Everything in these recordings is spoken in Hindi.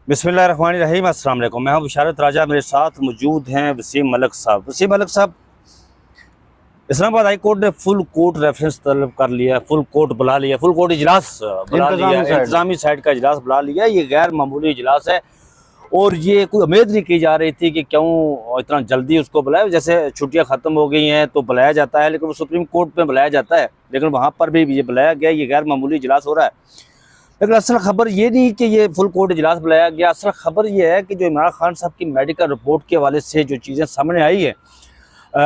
बिस्मिल्लाहिर्रहमानिर्रहीम। अस्सलाम वालेकुम। मैं हूं बिशारत राजा, मेरे साथ मौजूद हैं वसीम मलिक साहब। वसीम मलिक साहब, इस्लामाबाद हाई कोर्ट ने फुल कोर्ट रेफरेंस तलब कर लिया, फुल कोर्ट बुला लिया, फुल कोर्ट इजलास बुला लिया, इंतजामी साइड का इजलास बुला लिया। ये गैर मामूली इजलास है और ये कोई उम्मीद नहीं की जा रही थी कि क्यों इतना जल्दी उसको बुलाया। जैसे छुट्टियां ख़त्म हो गई हैं तो बुलाया जाता है, लेकिन वो सुप्रीम कोर्ट में बुलाया जाता है, लेकिन वहाँ पर भी ये बुलाया गया। ये गैर मामूली इजलास हो रहा है। लेकिन असल खबर ये नहीं कि ये फुल कोर्ट इजलास बुलाया गया। असल खबर ये है कि जो इमरान खान साहब की मेडिकल रिपोर्ट के हवाले से जो चीज़ें सामने आई है,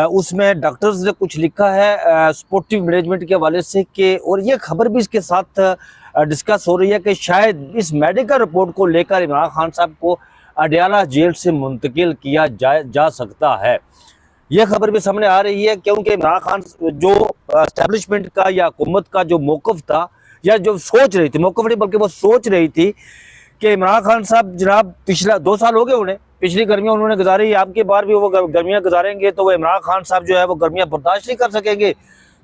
उसमें डॉक्टर्स ने कुछ लिखा है स्पोर्टिव मैनेजमेंट के हवाले से कि, और ये खबर भी इसके साथ डिस्कस हो रही है कि शायद इस मेडिकल रिपोर्ट को लेकर इमरान खान साहब को अडयाला जेल से मुंतकिल किया जा सकता है। यह खबर भी सामने आ रही है क्योंकि इमरान खान जो एस्टेब्लिशमेंट का या हुकूमत का जो मौक़िफ़ था, या जो सोच रही थी, मौक़िफ़ नहीं बल्कि वो सोच रही थी कि इमरान खान साहब जनाब पिछला 2 साल हो गए उन्हें, पिछली गर्मियाँ उन्होंने गुजारी, आपकी बार भी वो गर्मियाँ गुजारेंगे तो वो इमरान खान साहब जो है वो गर्मियाँ बर्दाश्त नहीं कर सकेंगे,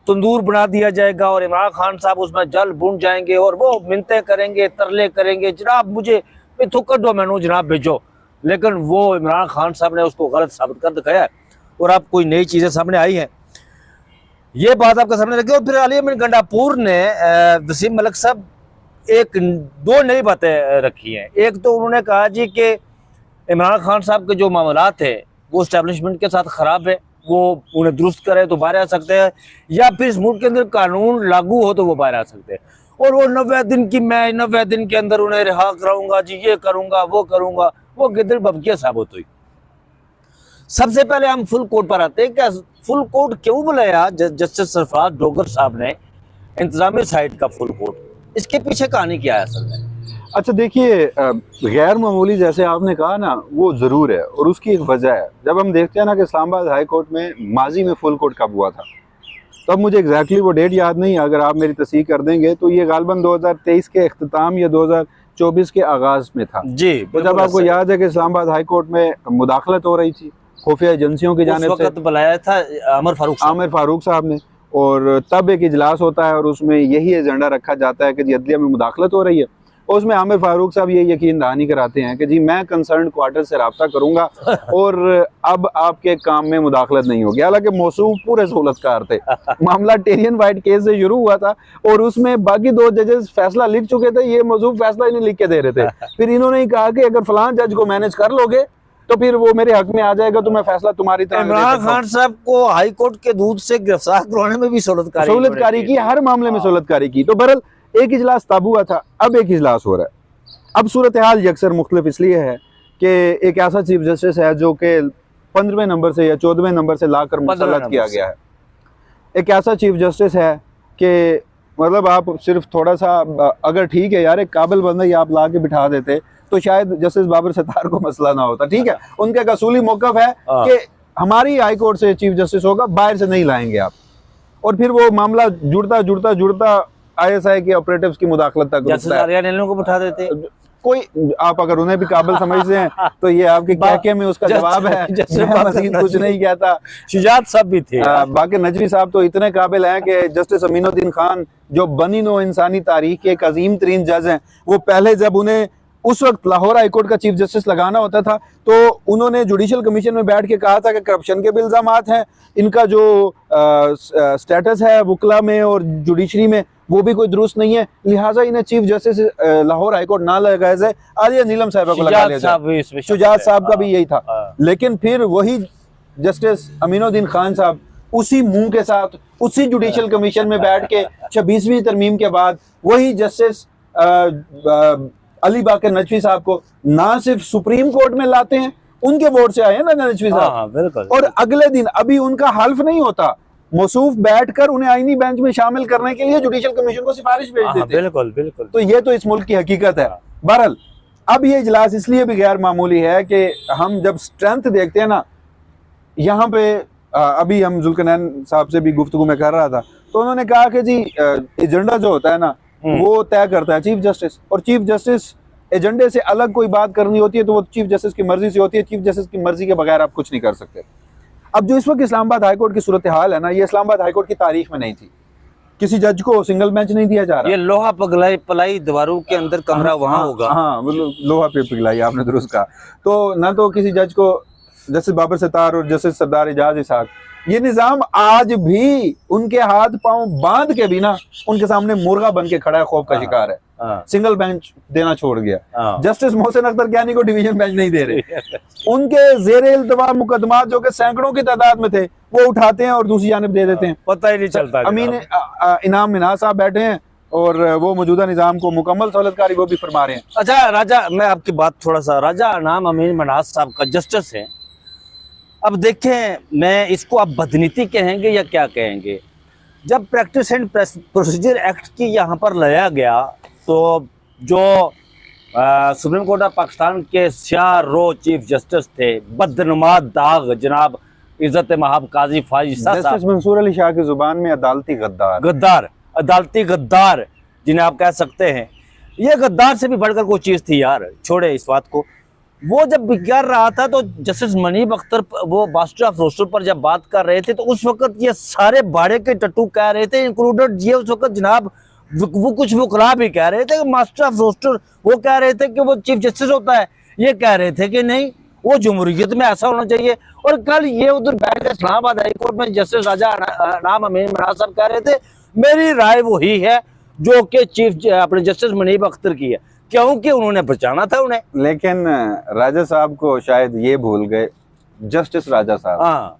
तंदूर बना दिया जाएगा और इमरान खान साहब उसमें जल भून जाएंगे और वो मिन्नतें करेंगे, तरले करेंगे, जनाब मुझे थुक्कर दो, मैनू जनाब भेजो। लेकिन वो इमरान खान साहब ने उसको गलत साबित कर दिखाया और अब कोई नई चीज़ें सामने आई हैं। ये बात आपके सामने रखी। और फिर आलिया गंडापुर ने वसीम मलिक साहब 2 नई बातें रखी हैं। एक तो उन्होंने कहा जी कि इमरान खान साहब के जो मामलात है वो इस्टेब्लिशमेंट के साथ ख़राब है, वो उन्हें दुरुस्त करे तो बाहर आ सकते हैं, या फिर इस मुल्क के अंदर कानून लागू हो तो वो बाहर आ सकते हैं। और वो 90 दिन की, मैं 90 दिन के अंदर उन्हें रिहा कराऊंगा जी, ये करूंगा वो करूंगा, वो गिद्दड़ बबकिया साबित हुई। सबसे पहले हम फुल कोर्ट पर आते हैं। क्या फुल कोर्ट क्यों बुलाया जस्टिस सरफराज डोगर साहब ने, इंतजामी साइड का फुल कोर्ट? इसके पीछे कहानी क्या है असल में? अच्छा देखिए, गैर मामूली जैसे आपने कहा ना, वो ज़रूर है और उसकी एक वजह है। जब हम देखते हैं ना कि इस्लामाबाद हाई कोर्ट में माजी में फुल कोर्ट कब हुआ था, तो अब मुझे एग्जैक्टली वो डेट याद नहीं, अगर आप मेरी तस्दीक कर देंगे तो ये गालबन 2023 के अख्ताम या 2024 के आगाज़ में था जी। तो जब आपको याद है कि इस्लामाबाद हाई कोर्ट में मुदाखलत हो रही थी खुफिया एजेंसियों की जानिब से, बुलाया था आमिर फारूक साहब ने, और तब एक इजलास होता है और उसमें यही एजेंडा रखा जाता है कि जी अदलिया में मुदाखलत हो रही है। और उसमें आमिर फारूक साहब ये यकीन दहानी कराते हैं कि जी मैं कंसर्न क्वार्टर से रब्ता करूंगा और अब आपके काम में मुदाखलत नहीं होगी। हालांकि मौसूफ पूरे सहूलतकार थे। मामला टेरियन वाइट केस से शुरू हुआ था और उसमें बाकी 2 जजेस फैसला लिख चुके थे, ये मौसूफ फैसला इन्हें लिख के दे रहे थे। फिर इन्होंने ही कहा कि अगर फलां जज को मैनेज कर लोगे तो फिर वो मेरे हक में आ जाएगा, तो मैं फैसला तुम्हारी तरह। इमरान खान साहब को हाई कोर्ट के दूध से गिरफ्तार करवाने में भी सहूलतकारी की, हर मामले में सहूलतकारी की। तो बहरहाल एक इजलास तब हुआ था, अब एक इजलास हो रहा है। अब सूरत हाल यकसर मुख्तलिफ इसलिए है कि एक ऐसा चीफ जस्टिस है जो कि 15वें नंबर से या 14वें नंबर से लाकर मुसल्लत किया गया है। एक ऐसा चीफ जस्टिस है कि मतलब आप सिर्फ थोड़ा सा, अगर ठीक है यार एक काबिल बंदा ही आप ला के बिठा देते तो शायद जस्टिस बाबर सत्तार को मसला ना होता। ठीक है, उनका एक असूली मौक़िफ़ है कि हमारी हाई कोर्ट से चीफ जस्टिस होगा, बाहर से नहीं लाएंगे आप। और फिर वो मामला जुड़ता ISI के ऑपरेटिव्स की मुदाखलत तक को बिठा देते। कोई आप अगर उन्हें भी काबिल समझते हैं तो ये आपके कहके में उसका जवाब है, मज़ीद कुछ नहीं कहता। शुजात साहब भी थे। बाकी नजवी साहब तो इतने काबिल हैं कि जस्टिस अमीनुद्दीन खान जो बनी नो इंसानी तारीख के एक अजीम तरीन जज हैं, वो पहले जब उन्हें उस वक्त लाहौर हाई कोर्ट का चीफ जस्टिस लगाना होता था तो उन्होंने जुडिशल कमीशन में बैठ के कहा था कि करप्शन के भी इल्ज़ामात हैं, इनका जो स्टेटस है वकला में और जुडिशरी में वो भी कोई दुरुस्त नहीं है, लिहाजा इन्हें chief justice Lahore high court ना लगाया जाए, आलिया नीलम साहब को लगा लिया जाए। शुजात साहब का भी यही था। लेकिन फिर वही जस्टिस अमीनुद्दीन खान साहब उसी मुंह के साथ उसी जुडिशल कमीशन में बैठ के 26वीं तरमीम के बाद वही जस्टिस अली बाकर नजवी साहब को ना सिर्फ सुप्रीम कोर्ट में लाते हैं, उनके वोट से आए हैं ना नजवी साहब, और अगले दिन अभी उनका हल्फ नहीं होता, मौसूफ बैठकर उन्हें आईनी बेंच में शामिल करने के लिए जुडिशल कमीशन को सिफारिश भेज देते हैं। बिल्कुल। तो ये तो इस मुल्क की हकीकत है। बहरहाल अब ये इजलास इसलिए भी गैर मामूली है कि हम जब स्ट्रेंथ देखते हैं ना, यहाँ पे अभी हम जुल्कनैन साहब से भी गुफ्तगू में कर रहा था तो उन्होंने कहा कि जी एजेंडा जो होता है ना वो तय करता है चीफ जस्टिस, और चीफ जस्टिस एजेंडे से अलग कोई बात करनी होती है तो वो चीफ जस्टिस की मर्जी से होती है। चीफ जस्टिस की मर्जी के बगैर आप कुछ नहीं कर सकते। अब जो इस वक्त इस्लामाबाद हाई कोर्ट की सूरत हाल है ना, ये इस्लामाबाद हाई कोर्ट की तारीख में नहीं थी। किसी जज को सिंगल बेंच नहीं दिया जा रहा। ये लोहा पगलाई पलाई दीवारों के अंदर कमरा वहां होगा। हाँ मतलब लोहा पे पिघलाई, आपने दुरुस्त कहा। तो ना तो किसी जज को, जस्टिस बाबर सत्तार और जस्टिस सरदार एजाज इसाक, ये निजाम आज भी उनके हाथ पांव बांध के भी ना उनके सामने मुर्गा बन के खड़ा है, खौफ का शिकार है। सिंगल बेंच देना छोड़ गया। जस्टिस मोहसिन अख्तर ज्ञानी को डिवीजन बेंच नहीं दे रहे। उनके जेरे इल्तवा मुकदमात जो कि सैकड़ों की तादाद में थे वो उठाते हैं और दूसरी जानिब दे देते हैं, पता ही नहीं चलता। अमीन इनाम मिन्हाज साहब बैठे हैं और वो मौजूदा निजाम को मुकम्मल सहूलतकारी वो भी फरमा रहे हैं। अच्छा राजा, मैं आपकी बात थोड़ा सा, राजा इनाम अमीन मिन्हाज साहब का जस्टिस है। अब देखें, मैं इसको आप बदनीति कहेंगे या क्या कहेंगे, जब प्रैक्टिस एंड प्रोसीजर एक्ट की यहाँ पर लाया गया तो जो सुप्रीम कोर्ट ऑफ पाकिस्तान के स्याह रो चीफ जस्टिस थे, बदनुमा दाग जनाब इज्जत महब काजी फाजिल जस्टिस मंसूर अली शाह की जुबान में अदालती गद्दार, अदालती गद्दार जिन्हें आप कह सकते हैं, ये गद्दार से भी बढ़कर कोई चीज थी यार। छोड़े इस बात को। वो जब कर रहा था तो जस्टिस मुनीब अख्तर वो मास्टर ऑफ रोस्टर पर जब बात कर रहे थे तो उस वक्त ये सारे बाड़े के टट्टू कह रहे थे, इंक्लूडेड ये उस वक्त जनाब वो कुछ वकला भी कह रहे थे कि मास्टर ऑफ रोस्टर, वो कह रहे थे कि वो चीफ जस्टिस होता है, ये कह रहे थे कि नहीं वो जमहूरियत में ऐसा होना चाहिए। और कल ये उधर बैठ कर इस्लामाबाद हाईकोर्ट में जस्टिस राजा इनाम अमीन मिन्हाज साहब कह रहे थे मेरी राय वही है जो कि चीफ अपने जस्टिस मुनीब अख्तर की है, क्योंकि उन्होंने बचाना था उन्हें। लेकिन राजा साहब को शायद ये भूल गए, जस्टिस राजा साहब, हाँ,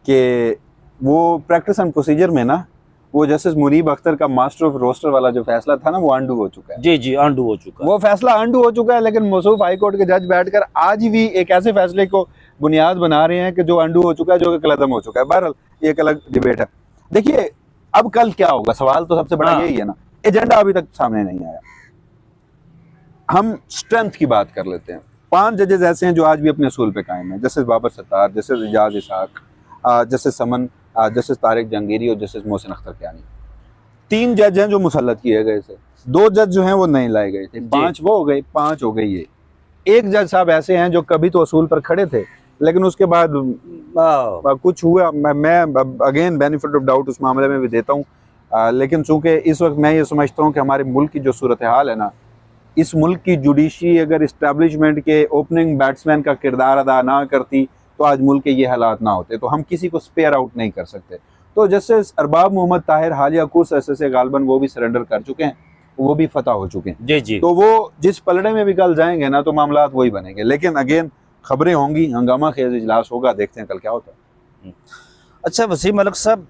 कि वो प्रैक्टिस एंड प्रोसीजर में ना वो जस्टिस मुनीब अख्तर का मास्टर ऑफ रोस्टर वाला जो फैसला था ना वो अंडू हो चुका है। जी जी, अंडू हो चुका है। वो फैसला अंडू हो चुका है, लेकिन मौसूफ हाई कोर्ट के जज बैठकर आज भी एक ऐसे फैसले को बुनियाद बना रहे हैं कि जो अंडू हो चुका है, जो कि कलअदम हो चुका है। बहरहाल ये एक अलग डिबेट है। देखिए अब कल क्या होगा, सवाल तो सबसे बड़ा यही है ना, एजेंडा अभी तक सामने नहीं आया। हम स्ट्रेंथ की बात कर लेते हैं। 5 जजेस ऐसे हैं जो आज भी अपने असूल पे कायम हैं, justice Babar Sattar, justice Ejaz Ishaq, justice Saman, justice Tariq Jahangiri और जस्टिस मोहसिन अख्तर कियानी। 3 जज हैं जो मुसल्लत किए गए थे, 2 जज जो हैं वो नहीं लाए गए थे, 5 वो हो गए, 5 हो गई ये। एक जज साहब ऐसे हैं जो कभी तो असूल पर खड़े थे लेकिन उसके बाद कुछ हुआ। मैं अगेन बेनिफिट ऑफ डाउट उस मामले में भी देता हूँ, लेकिन चूंकि इस वक्त मैं ये समझता हूँ कि हमारे मुल्क की जो सूरत हाल है ना, इस मुल्क की जुडिशरी अगर इस्टेब्लिशमेंट के ओपनिंग बैट्समैन का किरदार अदा ना करती तो आज मुल्क के ये हालात ना होते। तो हम किसी को स्पेयर आउट नहीं कर सकते। तो जस्टिस अरबाब मोहम्मद ताहिर हालिया कोर्स से गालबन वो भी सरेंडर कर चुके हैं, वो भी फतह हो चुके हैं। जी जी। तो वो जिस पलड़े में भी कल जाएंगे ना तो मामलात वही बनेंगे। लेकिन अगेन खबरें होंगी, हंगामा खेज इजलास होगा, देखते हैं कल क्या होता है। अच्छा वसीम मलिक साहब,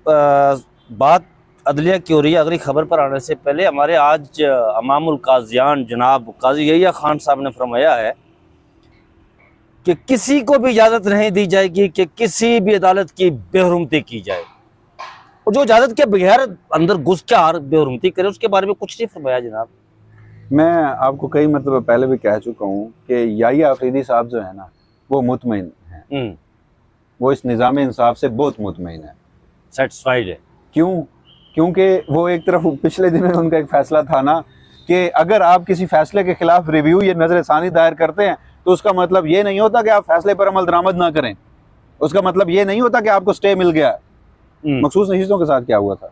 बात अदलिया की हो रही है। अगली खबर पर आने से पहले हमारे आज अमामुल काजियान जनाब काजी यहिया खान साहब ने फरमाया है कि किसी को भी इजाज़त नहीं दी जाएगी कि किसी भी अदालत की बेहरुमती की जाए, और जो इजाज़त के बगैर अंदर घुस के आर बेहरुमती करे उसके बारे में कुछ नहीं फरमाया जनाब। मैं आपको कई मतलब पहले भी कह चुका हूँ कि याहिया अफरीदी साहब जो है ना वो मुतमईन है, वो इस निज़ाम इंसाफ से बहुत मुतमईन है, सेटिस्फाइड है। क्यों? क्योंकि वो एक तरफ पिछले दिनों उनका एक फैसला था ना कि अगर आप किसी फैसले के खिलाफ रिव्यू या नजर सानी दायर करते हैं तो उसका मतलब ये नहीं होता कि आप फैसले पर अमल दरामद ना करें, उसका मतलब ये नहीं होता कि आपको स्टे मिल गया। मखसूस नशीस्तों के साथ क्या हुआ था,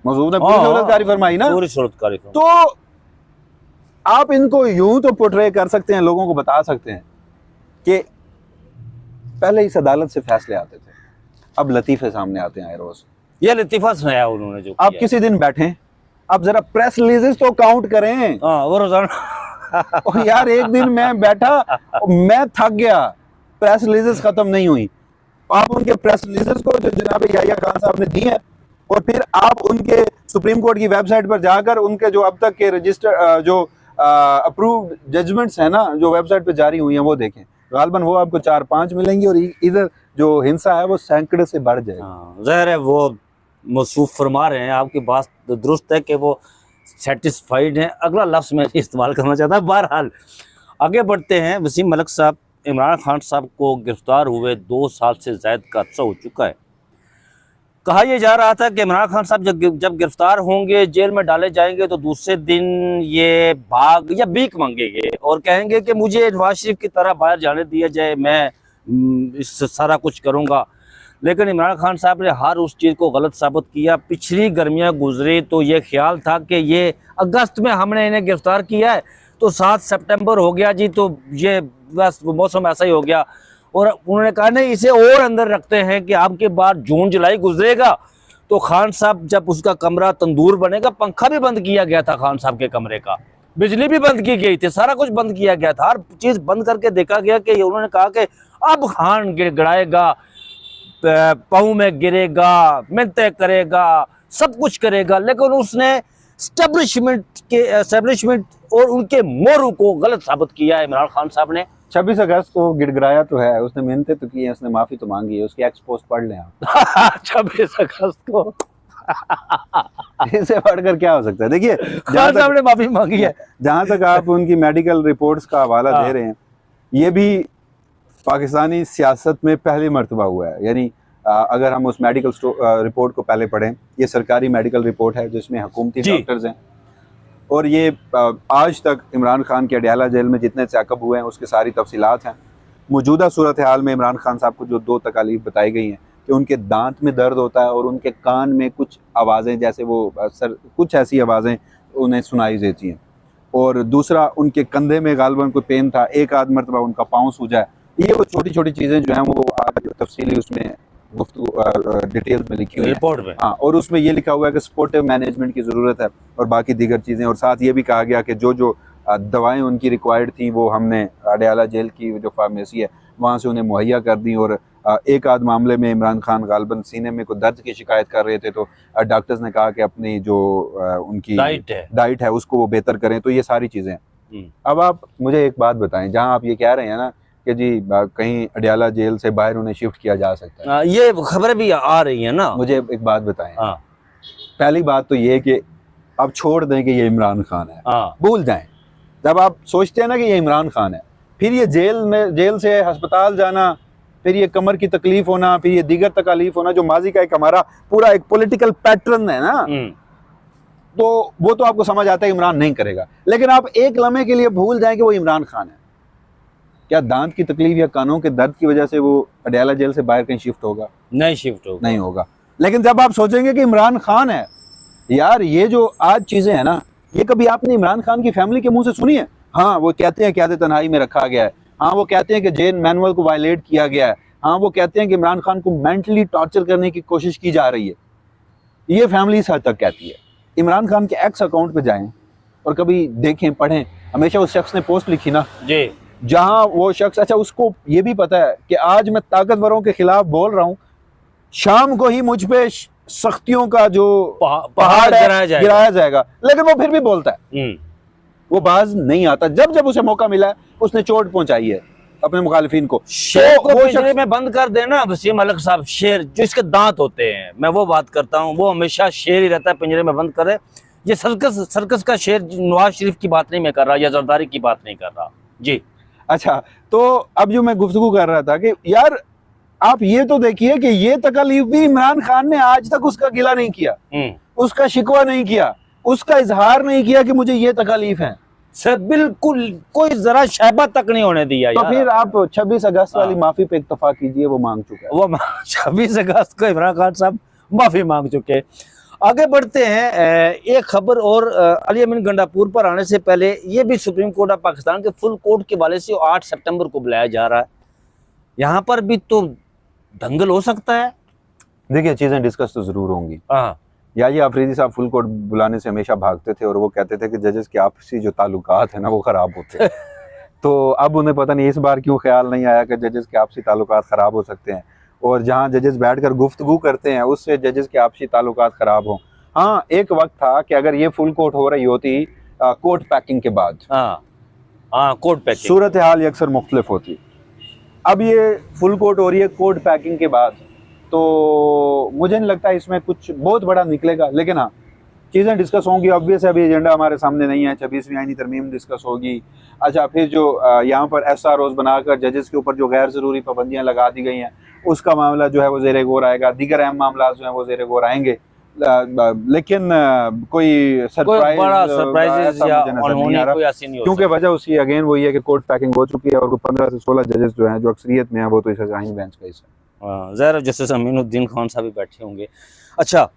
मखसूस ने पूरी सहूलतकारी फरमाई ना, पूरी सहूलतकारी। तो आप इनको यूं तो पोर्ट्रे कर सकते हैं, लोगों को बता सकते हैं कि पहले इस अदालत से फैसले आते थे, अब लतीफे सामने आते हैं रोज। ये लतीफा सुनाया उन्होंने जो आप किसी दिन बैठे, आप जरा प्रेस रिलीजेस तो काउंट करें। वो रोजाना यार एक दिन मैं बैठा, मैं थक गया, प्रेस रिलीजेस खत्म नहीं हुई। आप उनके प्रेस रिलीजेस को जो जनाब याहिया खान साहब ने दी है, और फिर आप उनके सुप्रीम कोर्ट की वेबसाइट पर जाकर उनके जो अब तक के रजिस्टर जो अप्रूव्ड जजमेंट्स हैं ना जो वेबसाइट पर जारी हुई हैं वो देखें, गालबन वो आपको 4-5 मिलेंगी और इधर जो हिंसा है वो सैकड़े से बढ़ जाएगी। ज़ाहिर है वो मौसूफ फरमा रहे हैं, आपकी बात दुरुस्त है कि वो सेटिस्फाइड हैं। अगला लफ्ज़ मैं इस्तेमाल करना चाहता हूँ। बहरहाल आगे बढ़ते हैं। वसीम मलिक साहब, इमरान खान साहब को गिरफ्तार हुए 2 साल से ज़ायद का अर्सा हो चुका है। कहा यह जा रहा था कि इमरान खान साहब जब गिरफ्तार होंगे, जेल में डाले जाएंगे तो दूसरे दिन ये भाग या भीख मांगेंगे और कहेंगे कि मुझे नवाज शरीफ की तरह बाहर जाने दिया जाए, मैं इस सारा कुछ करूँगा। लेकिन इमरान खान साहब ने हर उस चीज़ को गलत साबित किया। पिछली गर्मियां गुजरी तो ये ख्याल था कि ये अगस्त में हमने इन्हें गिरफ्तार किया है तो 7 सितंबर हो गया जी, तो ये बस मौसम ऐसा ही हो गया। और उन्होंने कहा नहीं, इसे और अंदर रखते हैं कि आपके बाद जून जुलाई गुजरेगा तो खान साहब जब उसका कमरा तंदूर बनेगा, पंखा भी बंद किया गया था खान साहब के कमरे का, बिजली भी बंद की गई थी, सारा कुछ बंद किया गया था, हर चीज़ बंद करके देखा गया कि उन्होंने कहा कि अब खान गिड़गिड़ाएगा, पाँव में गिरेगा, मिन्नतें करेगा, सब कुछ करेगा, लेकिन उसने एस्टेब्लिशमेंट और उनके मोरू को गलत साबित किया है इमरान खान साहब ने। 26 अगस्त को गिड़गिड़ाया तो है, उसने मिन्नतें तो की हैं, उसने माफी तो मांगी है, उसकी एक्स पोस्ट पढ़ लें आप। 26 अगस्त को इसे पढ़कर क्या हो सकता है? देखिए, खान साहब ने माफी मांगी है। जहां तक आप उनकी मेडिकल रिपोर्ट्स का हवाला दे रहे हैं, ये भी पाकिस्तानी सियासत में पहली मर्तबा हुआ है। यानी अगर हम उस मेडिकल रिपोर्ट को पहले पढ़ें, ये सरकारी मेडिकल रिपोर्ट है जिसमें हुकूमती डॉक्टर्स हैं, और ये आज तक इमरान खान के अडयाला जेल में जितने चेकअप हुए हैं उसकी सारी तफसीलात हैं। मौजूदा सूरत हाल में इमरान खान साहब को जो 2 तकालीफ बताई गई हैं कि उनके दांत में दर्द होता है और उनके कान में कुछ आवाज़ें, जैसे वो कुछ ऐसी आवाज़ें उन्हें सुनाई देती हैं, और दूसरा उनके कंधे में गालबन कोई पेन था, एक आध मरतबा उनका पाँव सूजा है। ये वो छोटी छोटी चीज़ें जो हैं वो आज तफसीली उसमें डिटेल्स में लिखी हुई है रिपोर्ट में। हाँ, और उसमें ये लिखा हुआ है कि सपोर्टिव मैनेजमेंट की ज़रूरत है और बाकी दीगर चीज़ें, और साथ ये भी कहा गया कि जो जो दवाएं उनकी रिक्वायर्ड थी वो हमने अडयाला जेल की जो फार्मेसी है वहाँ से उन्हें मुहैया कर दी। और एक आध मामले में इमरान खान गालबन सीने में कोई दर्द की शिकायत कर रहे थे तो डॉक्टर्स ने कहा कि अपनी जो उनकी डाइट है उसको वो बेहतर करें। तो ये सारी चीज़ें हैं। अब आप मुझे एक बात बताएं, जहाँ आप ये कह रहे हैं ना कि जी कहीं अडयाला जेल से बाहर उन्हें शिफ्ट किया जा सकता है, ये खबरें भी आ रही हैं ना, मुझे एक बात बताएं। पहली बात तो ये कि आप छोड़ दें कि ये इमरान खान है, भूल जाएं। जब आप सोचते हैं ना कि ये इमरान खान है, फिर ये जेल से अस्पताल जाना, फिर ये कमर की तकलीफ होना, फिर ये दीगर तकलीफ होना, जो माजी का एक हमारा पूरा एक पॉलिटिकल पैटर्न है ना, तो वो तो आपको समझ आता है इमरान नहीं करेगा। लेकिन आप एक लम्हे के लिए भूल जाएं कि वो इमरान खान है। क्या दांत की तकलीफ या कानों के दर्द की वजह से वो अडयाला जेल से बाहर कहीं शिफ्ट होगा? नहीं होगा। लेकिन जब आप सोचेंगे कि इमरान खान है, यार ये जो आज चीजें हैं ना, ये कभी आपने इमरान खान की फैमिली के मुंह से सुनी है? हाँ, वो कहते हैं क़यादत तन्हाई में रखा गया है, हाँ वो कहते हैं कि जेल मैनुअल को वायलेट किया गया है, हाँ वो कहते हैं कि इमरान खान को मेंटली टॉर्चर करने की कोशिश की जा रही है। ये फैमिली इस हद तक कहती है। इमरान खान के एक्स अकाउंट पे जाएं और कभी देखें, पढ़ें, हमेशा उस शख्स ने पोस्ट लिखी ना जी, जहां वो शख्स, अच्छा उसको ये भी पता है कि आज मैं ताकतवरों के खिलाफ बोल रहा हूं, शाम को ही मुझ पे सख्तियों का जो पहाड़ गिराया जाएगा, लेकिन वो फिर भी बोलता है, वो बाज नहीं आता। जब जब उसे मौका मिला है उसने चोट पहुंचाई है अपने मुखालिफिन को। शेर को पिंजरे में बंद कर देना वसीम मलिक साहब, शेर जो इसके दांत होते हैं, मैं वो बात करता हूँ, वो हमेशा शेर ही रहता है, पिंजरे में बंद करे। ये सर्कस का शेर नवाज शरीफ की बात नहीं मैं कर रहा, या जरदारी की बात नहीं कर रहा जी। अच्छा, तो अब जो मैं गुफ्तगू कर रहा था कि यार आप ये तो देखिए कि ये तकलीफ भी इमरान खान ने आज तक उसका गिला नहीं किया, उसका शिकवा नहीं किया, उसका इजहार नहीं किया कि मुझे ये तकलीफ है सर, बिल्कुल कोई जरा शैबा तक नहीं होने दिया। तो फिर आप 26 अगस्त वाली माफी पे इत्तफाक कीजिए, वो मांग चुका है, वो 26 अगस्त को इमरान खान साहब माफी मांग चुके। आगे बढ़ते हैं, एक खबर और अली अमीन गंडापुर पर आने से पहले ये भी सुप्रीम कोर्ट ऑफ पाकिस्तान के फुल कोर्ट के वाले से 8 सितंबर को बुलाया जा रहा है, यहाँ पर भी तो दंगल हो सकता है। देखिए चीजें डिस्कस तो जरूर होंगी। या ये आफरीदी साहब फुल कोर्ट बुलाने से हमेशा भागते थे और वो कहते थे कि जजेस के आपसी जो ताल्लुकात है ना वो खराब होते हैं। तो अब उन्हें पता नहीं इस बार क्यों ख्याल नहीं आया कि जजेस के आपसी ताल्लुकात खराब हो सकते हैं, और जहाँ जजेस बैठकर गुफ्तगू करते हैं उससे जजेस के आपसी ताल्लुकात खराब हों। हाँ, एक वक्त था कि अगर ये फुल कोर्ट हो रही होती कोर्ट पैकिंग के बाद, कोर्ट पैकिंग, सूरत हाल अक्सर मुख्तलिफ होती। अब ये फुल कोर्ट हो रही है कोर्ट पैकिंग के बाद, तो मुझे नहीं लगता इसमें कुछ बहुत बड़ा निकलेगा। लेकिन हाँ, चीज़ें डिस्कस होंगी। ऑब्वियस अभी एजेंडा हमारे सामने नहीं है, 26वीं आईनी तरमीम डिस्कस होगी। अच्छा, फिर जो यहाँ पर SROs बनाकर जजेस के ऊपर जो गैर ज़रूरी पाबंदियाँ लगा दी गई हैं उसका मामला जो है वो ज़ेरे गौर आएगा, दीगर अहम मामला जो हैं वो ज़ेरे गौर आएंगे। लेकिन कोई सरप्राइज क्योंकि वजह उसकी अगेन वही है कि कोर्ट पैकिंग हो चुकी है और 15 से 16 जजेस जो हैं जो अक्सरियत में हैं वो तो इस आइन बेंच का हिस्सा। ज़ाहिर है जस्टिस अमीनुद्दीन खान साहब भी बैठे होंगे। अच्छा,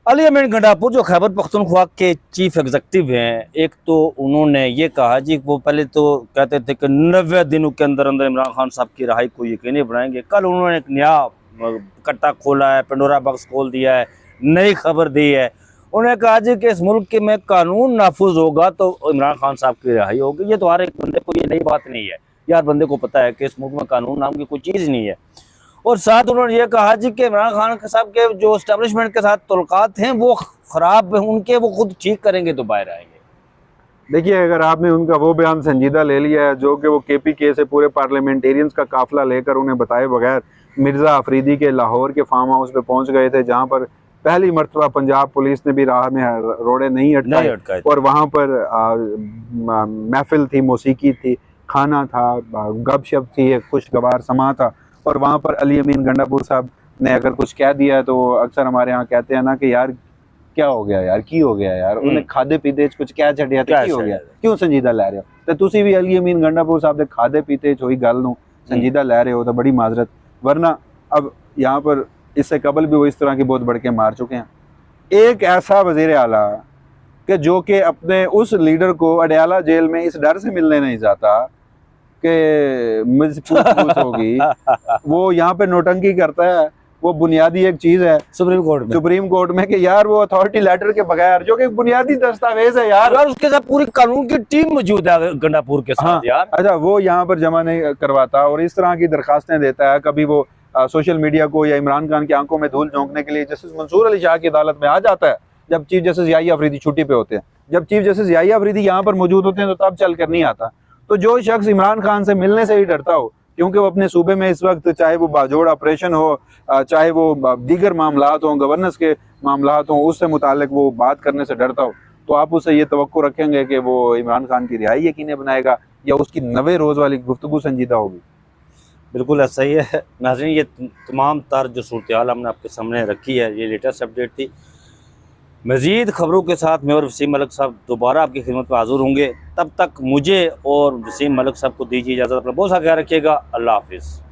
अली अमीन गंडापुर जो खैबर पख्तूनख्वा के चीफ एग्जीक्यूटिव हैं, एक तो उन्होंने ये कहा जी, वो पहले तो कहते थे कि 90 दिनों के अंदर अंदर इमरान खान साहब की रहाई को यकीनी बनाएंगे। कल उन्होंने एक नया कट्टा खोला है, पेंडोरा बॉक्स खोल दिया है, नई खबर दी है। उन्होंने कहा जी कि इस मुल्क के में कानून नाफुज होगा तो इमरान खान साहब की रिहाई होगी। ये तो हर एक बंदे को ये नई बात नहीं है यार, बंदे को पता है कि इस मुल्क में कानून नाम की कोई चीज़ नहीं है। और साथ उन्होंने ये कहा जी कि इमरान खान साहब के जो एस्टेब्लिशमेंट के साथ तल्लुकात हैं वो ख़राब हैं उनके, वो खुद ठीक करेंगे तो बाहर आएंगे। देखिए, अगर आपने उनका वो बयान संजीदा ले लिया है जो कि वो KPK से पूरे पार्लियामेंटेरियंस का काफिला लेकर उन्हें बताए बगैर मिर्ज़ा अफरीदी के लाहौर के फार्म हाउस पे पहुंच गए थे, जहां पर पहली मरतबा पंजाब पुलिस ने भी राह में रोड़े नहीं अटकाए और वहां पर महफिल थी, मौसीकी थी, खाना था, गपशप थी, एक खुशगवार समा था। और वहाँ पर अली अमीन गंडापुर साहब ने अगर कुछ कह दिया है तो अक्सर हमारे यहाँ कहते हैं ना कि यार क्या हो गया यार, की हो गया यार, उन्हें खादे पीते कुछ क्या छड़िया तो की हो गया, क्यों संजीदा लै रहे हो? तो तुसी भी अली अमीन गंडापुर साहब दे खादे पीते होई गल नूं संजीदा लै रहे हो तो बड़ी माजरत। वरना अब यहाँ पर इससे कबल भी वो इस तरह की बहुत बढ़ के मार चुके हैं। एक ऐसा वजीर आला कि जो कि अपने उस लीडर को अडयाला जेल में इस डर से मिलने नहीं जाता कि मुझसे पूछ होगी, वो यहाँ पे नोटंकी करता है। वो बुनियादी एक चीज है सुप्रीम कोर्ट में कि यार वो अथॉरिटी लेटर के बगैर, जो कि एक बुनियादी दस्तावेज है यार उसके साथ पूरी कानून की टीम मौजूद है गंडापुर के साथ। हाँ, यार अच्छा, वो यहाँ पर जमा नहीं करवाता और इस तरह की दरखास्तें देता है। कभी वो सोशल मीडिया को या इमरान खान की आंखों में धूल झोंकने के लिए जस्टिस मंसूर अली शाह की अदालत में आ जाता है जब चीफ जस्टिस याहिया अफरीदी छुट्टी पे होते हैं। जब चीफ जस्टिस याहिया अफरीदी यहाँ पर मौजूद होते हैं तो तब चल कर नहीं आता। तो जो शख्स इमरान खान से मिलने से ही डरता हो, क्योंकि वो अपने सूबे में इस वक्त चाहे वो बाजोड़ ऑपरेशन हो, चाहे वो दीगर मामलात हों, गवर्नेंस के मामलात हों, उससे मुतालिक वो बात करने से डरता हो, तो आप उससे ये तवक्को रखेंगे कि वो इमरान खान की रिहाई यकीनी बनाएगा या उसकी 90 रोज़ वाली गुफ्तगू संजीदा होगी? बिल्कुल ऐसा ही है नाज़रीन। ये तमाम तर जो सूरत हाल हमने आपके सामने रखी है, ये लेटेस्ट अपडेट थी। मज़ीद ख़बरों के साथ मैं और वसीम मलिक साहब दोबारा आपकी खिदमत में हाज़िर होंगे। तब तक मुझे और वसीम मलिक साहब को दीजिए इजाज़त। अपना बहुत सा ख्याल रखिएगा। अल्लाह हाफिज़।